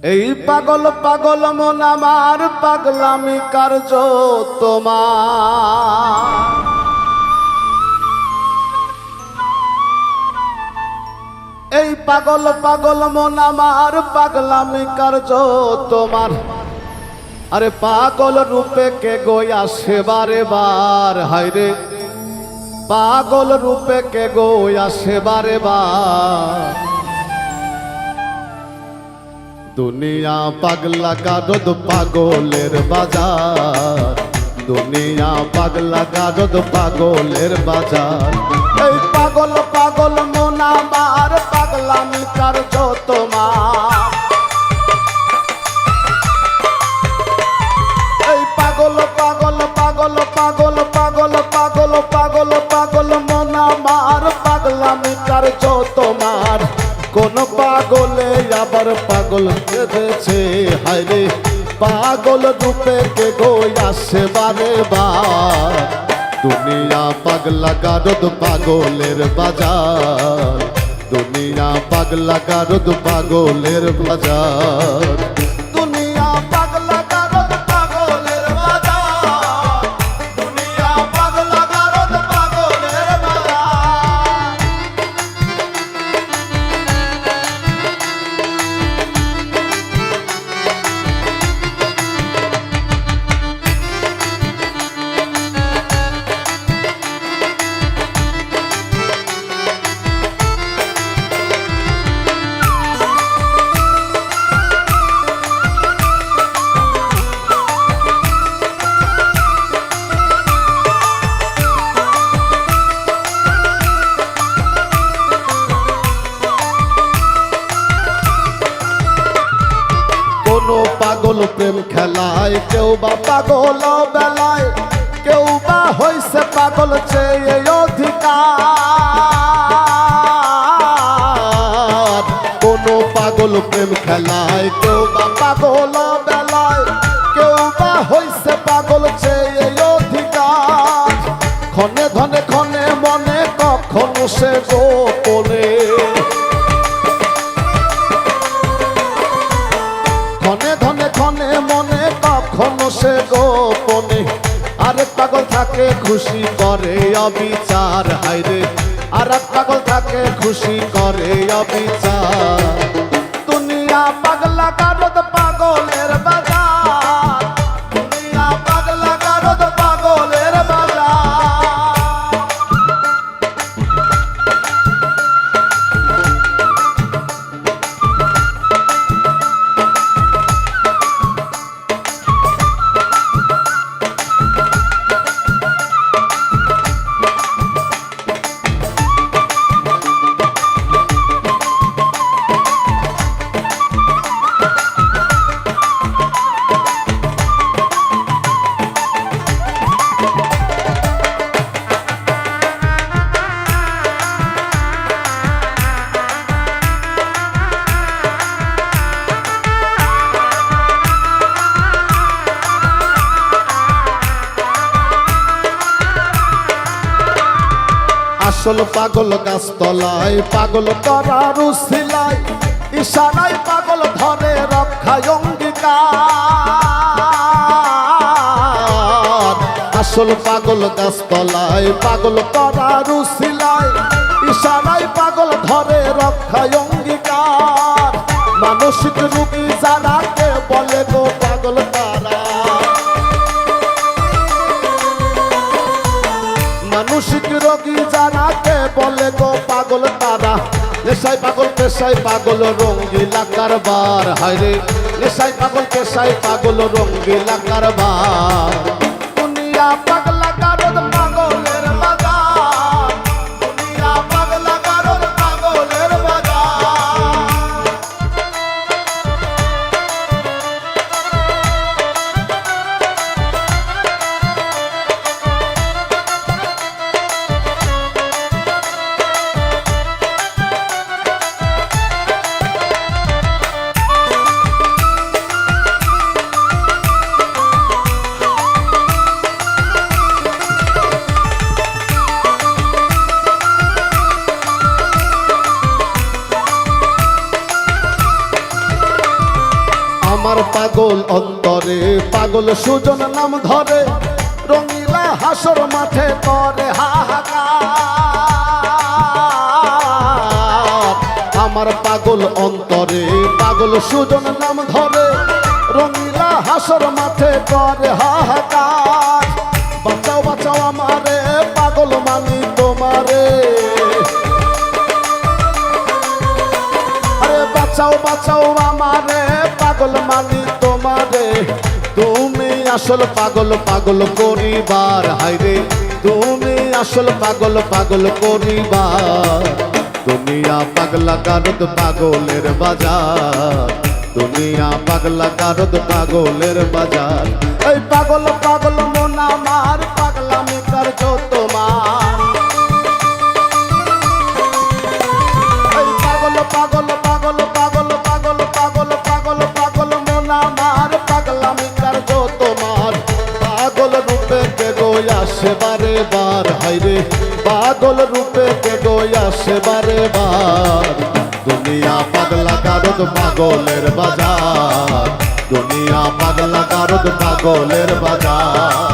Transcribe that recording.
এই পাগল পাগল মন আমার পাগলামি কার্য তোমার। এই পাগল পাগল মন আমার পাগলামি কার্য তোমার। আরে পাগল রূপে কে গোয়া সেবারে বার, হায়রে পাগল রূপে কে গোয়া সেবারে বার। দুনিয়া পাগলা গারদ পাগলের বাজার, দুনিয়া পাগলা গারদ পাগলের বাজার। এই পাগল পাগল মন আমার পাগলামি কার্য তোমার। এই পাগল পাগল পাগল পাগল পাগল পাগল পাগল পাগল মন আমার পাগলামি কার্য তোমার। কোন পাগলে আবার পাগল কেঁদেছে, হায়রে পাগল রূপে কে গোয়া সেবারে বার। দুনিয়া পাগলা গারদ পাগলের বাজার, দুনিয়া পাগলা গারদ পাগলের বাজার। দুনিয়া পাগলা গারদ পাগলের বাজার, দুনিয়া পাগলা গারদ পাগলের বাজার। পাগল প্রেম খেলায়, কেউ বা পাগল বেলায়, কেউ বা হইছে পাগল চেয়ে অধিকার। কোন পাগল প্রেম খেলায়, কেউ বা পাগল বেলায়, কেউ বা হইছে পাগল চেয়ে অধিকার। ক্ষণে ধনে ক্ষণে মনে কখনো সে গোপনে, ক্ষণে ধনে ক্ষণে মনে কখনো সে গোপনে। আরেক পাগল থাকে খুশি করে অবিচার, হায়রে আরেক পাগল থাকে খুশি করে অবিচার। দুনিয়া পাগলা গারদ পাগলের বাজার, দুনিয়া পাগলা গারদ পাগলের বাজার। আসল পাগল গাছতলায়, পাগল করার উছিলায়, ইশারায় পাগল ধরে রক্ষায় অঙ্গীকার। আসল পাগল গাছতলায়, পাগল করার উছিলায়, ইশারায় পাগল ধরে রক্ষায় অঙ্গীকার। মানসিক রোগী যারা কে বলে গো পাগল তারা, মানসিক রোগী জানাকে বলে গো পাগল তারা। নেশায় পাগল পেশায় পাগল রঙ্গিলা কারবার, হায়রে নেশায় পাগল পেশায় পাগল রঙ্গিলা কারবার। দুনিয়া পাগলা গারদ পাগলের বাজার, দুনিয়া পাগলা গারদ পাগলের বাজার। আমার পাগল অন্তরে পাগল সুজন নাম ধরে রঙিলা হাসর মাঠে করে হাহাকার আমার পাগল অন্তরে পাগল সুজন নাম ধরে রঙিলা হাসর মাঠে করে হাহাকার বাঁচাও বাঁচাও আমারে পাগল মানি তোমারে আরে বাঁচাও বাঁচাও আমারে পাগল মানি তোমারে তুমি আসল পাগল পাগল করিবার হায়রে তুমি আসল পাগল পাগল করিবার দুনিয়া পাগলা গারদ পাগলের বাজার দুনিয়া পাগলা গারদ পাগলের বাজার এই পাগল পাগল মন আমার পাগলামি করছ তোমার এই পাগল পাগল পাগল পাগল পাগল পাগল পাগল পাগল মন আমার পাগলামি করছ তোমার পাগল রূপে কে গোয়া সে বারে বার হায়রে পাগল রূপে কে গোয়া সে বারে বার দুনিয়া পাগলা গারদ পাগলের বাজার দুনিয়া পাগলা গারদ পাগলের বাজার